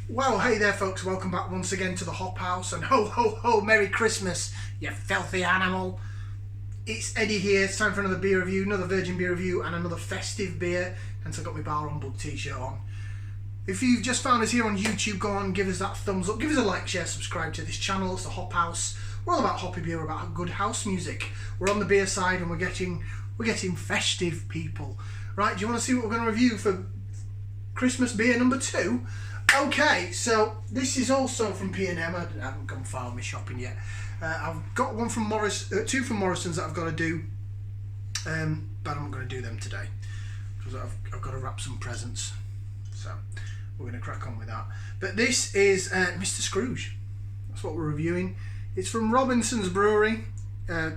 Well, hey there folks, welcome back once again to the Hop House, and ho ho ho, Merry Christmas, you filthy animal. It's Eddie here. It's time for another beer review, another virgin beer review and another festive beer, hence I've got my Bar on Bug t-shirt on. If you've just found us here on YouTube, go on, give us that thumbs up, give us a like, share, subscribe to this channel. It's the Hop House. We're all about hoppy beer, we're about good house music. We're on the beer side and we're getting festive, people. Right, do you want to see what we're going to review for Christmas beer number 2? Okay, so this is also from P&M. I haven't gone far on my shopping yet. I've got one from two from Morrison's that I've got to do, but I'm not going to do them today because I've got to wrap some presents. So we're going to crack on with that. But this is Mr Scrooge. That's what we're reviewing. It's from Robinson's Brewery,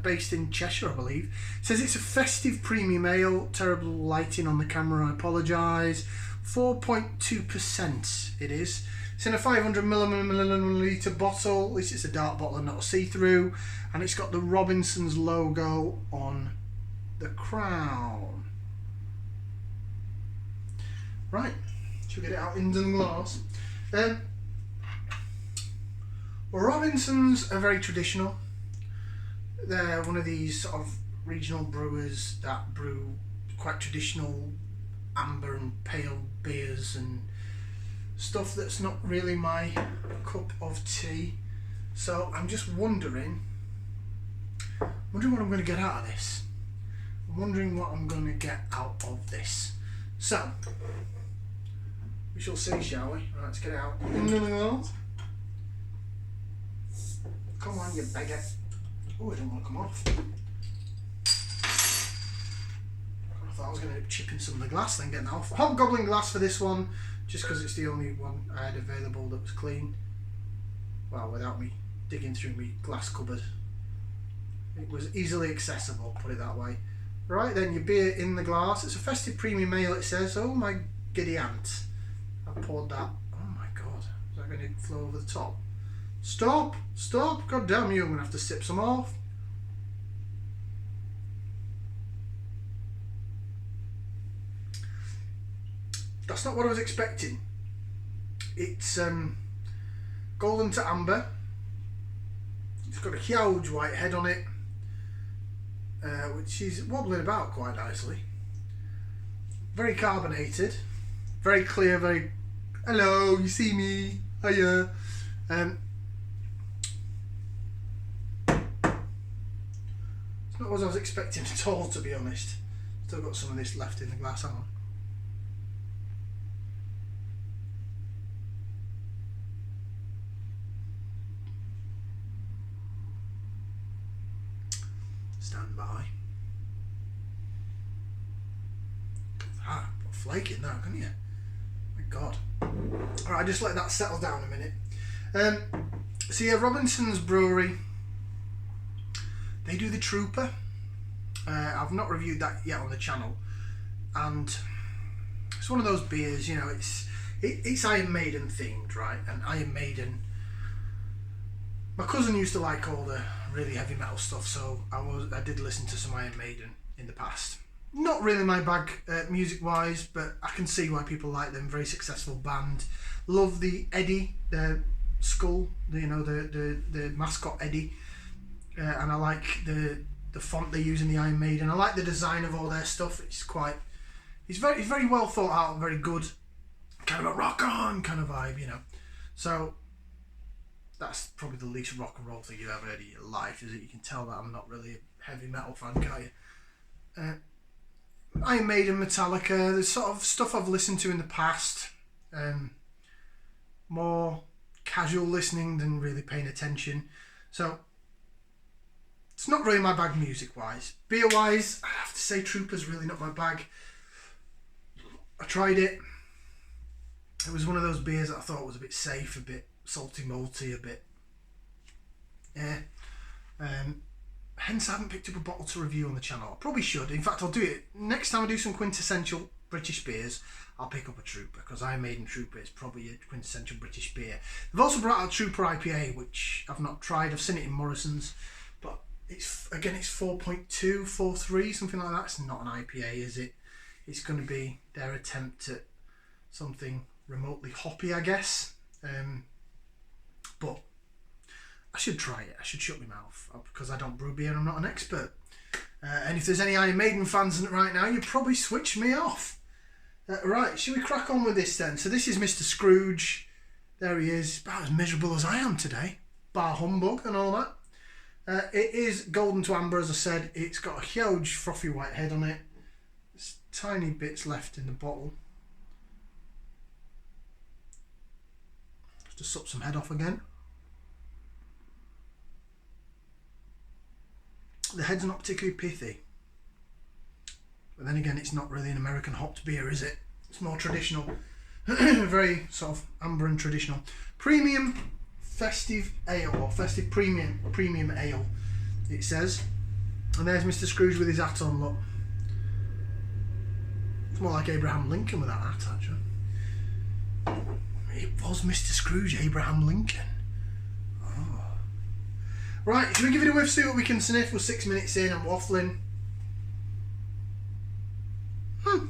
based in Cheshire, I believe. It says it's a festive premium ale. Terrible lighting on the camera, I apologise. 4.2% it is. It's in a 500 milliliter bottle. At least it's a dark bottle and not a see-through. And it's got the Robinson's logo on the crown. Right, should we get it out into the glass? Well, Robinson's are very traditional. They're one of these sort of regional brewers that brew quite traditional amber and pale beers and stuff that's not really my cup of tea. So I'm just wondering what I'm going to get out of this. I'm wondering what I'm going to get out of this. So we shall see, shall we? Right, let's get it out. Come on, you beggar. Oh, I don't want to come off. I thought I was going to chip in some of the glass, then getting that off. Hobgoblin glass for this one, just because it's the only one I had available that was clean. Well, without me digging through my glass cupboard. It was easily accessible, put it that way. Right then, your beer in the glass. It's a festive premium ale, it says. Oh my giddy aunt. I've poured that. Oh my god. Is that going to flow over the top? Stop! Stop! God damn you, I'm going to have to sip some off. That's not what I was expecting. It's golden to amber. It's got a huge white head on it, which is wobbling about quite nicely. Very carbonated, very clear, very hello, you see me, hiya. It's not what I was expecting at all, to be honest. Still got some of this left in the glass, hang on. Stand by. Ah, got flake in now, can you? My god. Alright, just let that settle down a minute. So yeah, Robinson's Brewery, they do the Trooper. I've not reviewed that yet on the channel, and it's one of those beers, you know, it's Iron Maiden themed, right? And Iron Maiden, my cousin used to like all the really heavy metal stuff, so I did listen to some Iron Maiden in the past. Not really my bag music wise, but I can see why people like them. Very successful band. Love the Eddy, the skull, the mascot Eddy, and I like the font they use in the Iron Maiden. I like the design of all their stuff. It's very well thought out, very good, kind of a rock on kind of vibe, you know. So that's probably the least rock and roll thing you've ever heard in your life, is it? You can tell that I'm not really a heavy metal fan, can't you? Iron Maiden, Metallica, the sort of stuff I've listened to in the past. More casual listening than really paying attention. So it's not really my bag music wise. Beer wise, I have to say Trooper's really not my bag. I tried it. It was one of those beers that I thought was a bit safe, a bit salty malty, a bit hence I haven't picked up a bottle to review on the channel. I probably should. In fact, I'll do it next time I do some quintessential British beers. I'll pick up a Trooper, because Iron Maiden Trooper is probably a quintessential British beer. They've also brought out Trooper IPA, which I've not tried. I've seen it in Morrison's, but it's 4.2, 4.3, something like that. It's not an IPA, is it? It's going to be their attempt at something remotely hoppy, I guess. But I should try it. I should shut my mouth because I don't brew beer. I'm not an expert. And if there's any Iron Maiden fans in it right now, you probably switched me off. Right, should we crack on with this then? So this is Mr Scrooge. There he is, about as miserable as I am today. Bar humbug and all that. It is golden to amber, as I said. It's got a huge frothy white head on it. There's tiny bits left in the bottle. Just to sup some head off again. The head's not particularly pithy. But then again, it's not really an American hopped beer, is it? It's more traditional. Very sort of amber and traditional. Premium Festive Ale, or Festive Premium Ale, it says. And there's Mr Scrooge with his hat on, look. It's more like Abraham Lincoln with that hat, actually. It was Mr Scrooge, Abraham Lincoln. Oh. Right, should we give it a whiff, see what we can sniff? We're 6 minutes in, I'm waffling.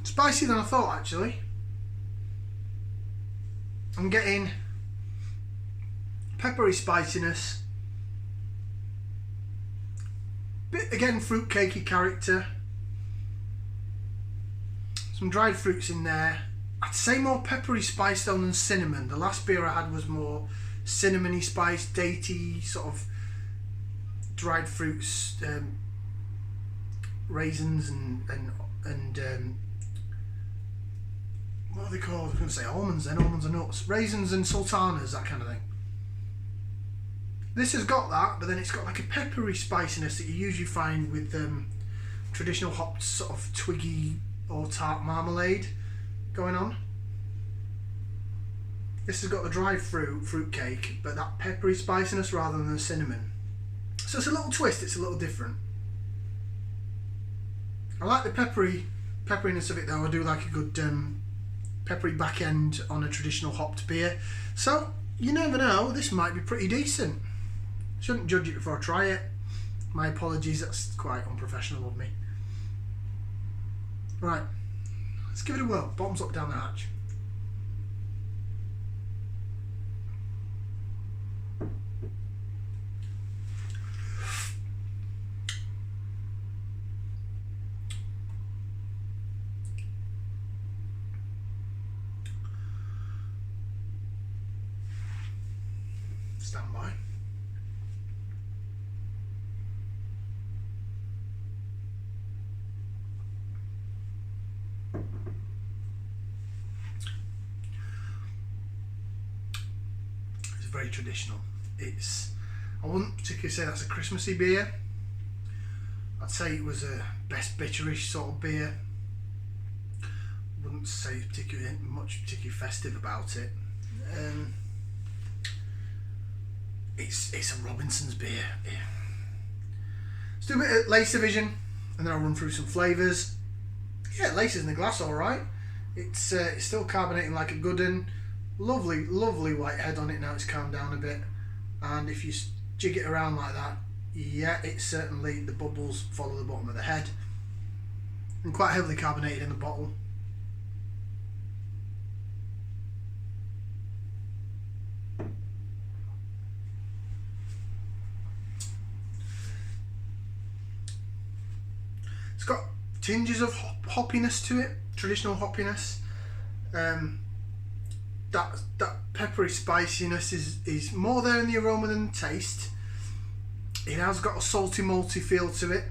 Spicier than I thought, actually. I'm getting peppery spiciness. Bit, again, fruitcakey character. Some dried fruits in there. I'd say more peppery spice though than cinnamon. The last beer I had was more cinnamony spice, datey, sort of dried fruits, raisins and what are they called? I was going to say almonds then, almonds and nuts. Raisins and sultanas, that kind of thing. This has got that, but then it's got like a peppery spiciness that you usually find with traditional hopped sort of twiggy or tart marmalade going on. This has got the dried fruit cake, but that peppery spiciness rather than the cinnamon. So it's a little twist, it's a little different. I like the pepperiness of it though. I do like a good peppery back end on a traditional hopped beer. So you never know, this might be pretty decent. Shouldn't judge it before I try it. My apologies, that's quite unprofessional of me. Right, let's give it a whirl. Bottoms up down the hatch. Stand by. It's very traditional. I wouldn't particularly say that's a Christmassy beer. I'd say it was a best bitterish sort of beer. Wouldn't say particularly festive about it. It's a Robinson's beer. Yeah. Let's do a bit of lace division and then I'll run through some flavours. Yeah, lace is in the glass alright. It's still carbonating like a good one. Lovely, lovely white head on it now, it's calmed down a bit. And if you jig it around like that, yeah, it's certainly, the bubbles follow the bottom of the head. And quite heavily carbonated in the bottle. It's got tinges of hoppiness to it, traditional hoppiness. That peppery spiciness is more there in the aroma than the taste. It has got a salty malty feel to it.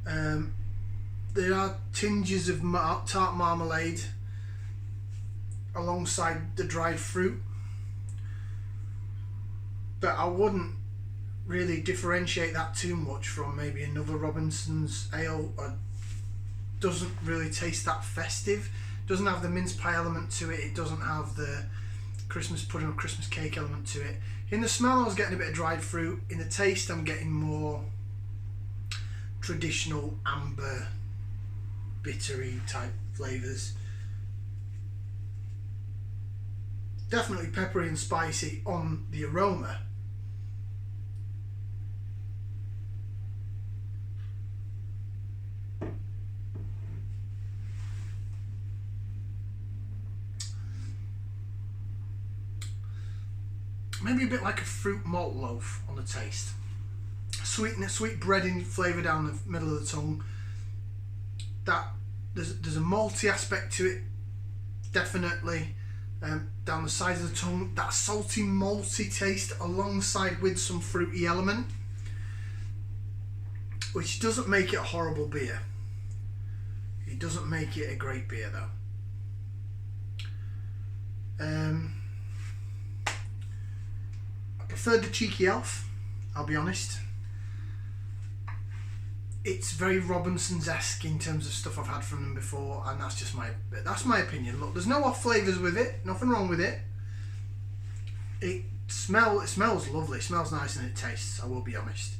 There are tinges of tart marmalade alongside the dried fruit, but I wouldn't really differentiate that too much from maybe another Robinson's ale. Doesn't really taste that festive. Doesn't have the mince pie element to it. It doesn't have the Christmas pudding or Christmas cake element to it. In the smell I was getting a bit of dried fruit. In the taste I'm getting more traditional amber, bittery type flavours. Definitely peppery and spicy on the aroma. maybe a bit like a fruit malt loaf on the taste. Sweet breading flavour down the middle of the tongue. That there's a malty aspect to it, definitely. Down the sides of the tongue, that salty malty taste alongside with some fruity element, which doesn't make it a horrible beer. It doesn't make it a great beer though. I preferred the Cheeky Elf, I'll be honest. It's very Robinsons-esque in terms of stuff I've had from them before, and that's my opinion. Look, there's no off flavours with it, nothing wrong with it. It smells lovely, it smells nice, and it tastes, I will be honest.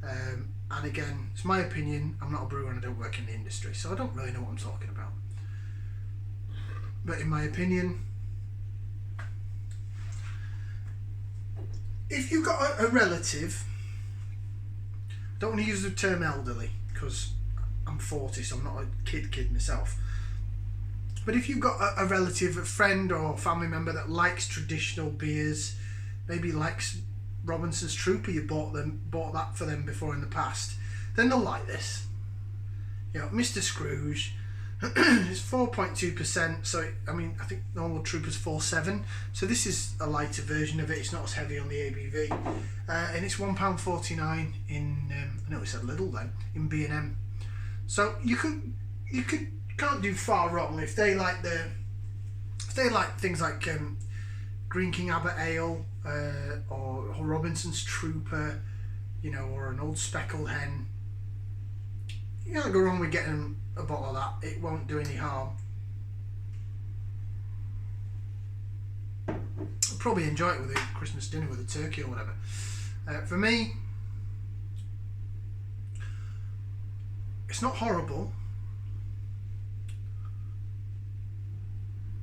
And again, it's my opinion. I'm not a brewer and I don't work in the industry, so I don't really know what I'm talking about. But in my opinion, if you've got a relative, don't want to use the term elderly because I'm 40, so I'm not a kid myself. But if you've got a relative, a friend or family member that likes traditional beers, maybe likes Robinson's Trooper, you bought that for them before in the past, then they'll like this. You know, Mr Scrooge is 4.2%, so I think normal Trooper's 4.7, so this is a lighter version of it. It's not as heavy on the ABV, and it's £1.49 in I know it said Lidl then, in B&M. So you can't do far wrong if they like things like Green King Abbot Ale, or Robinson's Trooper, you know, or an Old Speckled Hen. You can't go wrong with getting a bottle of that. It won't do any harm. I'll probably enjoy it with a Christmas dinner with a turkey or whatever. For me, it's not horrible,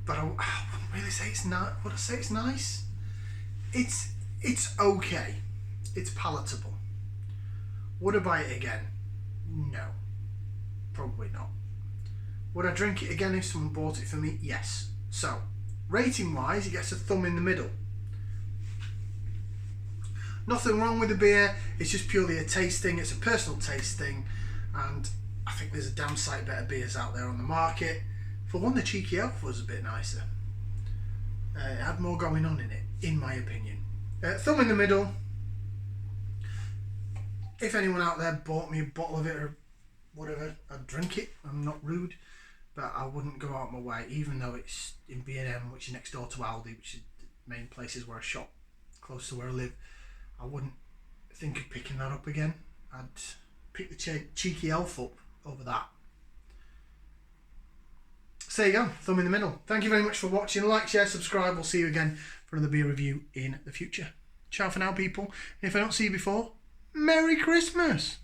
but I wouldn't really say it's not. Would I say it's nice? It's okay. It's palatable. Would I buy it again? No. Probably not. Would I drink it again if someone bought it for me? Yes. So, rating wise, it gets a thumb in the middle. Nothing wrong with the beer, it's just purely a taste thing, it's a personal taste thing, and I think there's a damn sight better beers out there on the market. For one, the Cheeky Elf was a bit nicer. It had more going on in it, in my opinion. Thumb in the middle. If anyone out there bought me a bottle of it or whatever, I'd drink it. I'm not rude, but I wouldn't go out my way, even though it's in B&M, which is next door to Aldi, which is the main places where I shop, close to where I live. I wouldn't think of picking that up again. I'd pick the Cheeky Elf up over that. So there you go, thumb in the middle. Thank you very much for watching. Like, share, subscribe. We'll see you again for another beer review in the future. Ciao for now, people. If I don't see you before, Merry Christmas!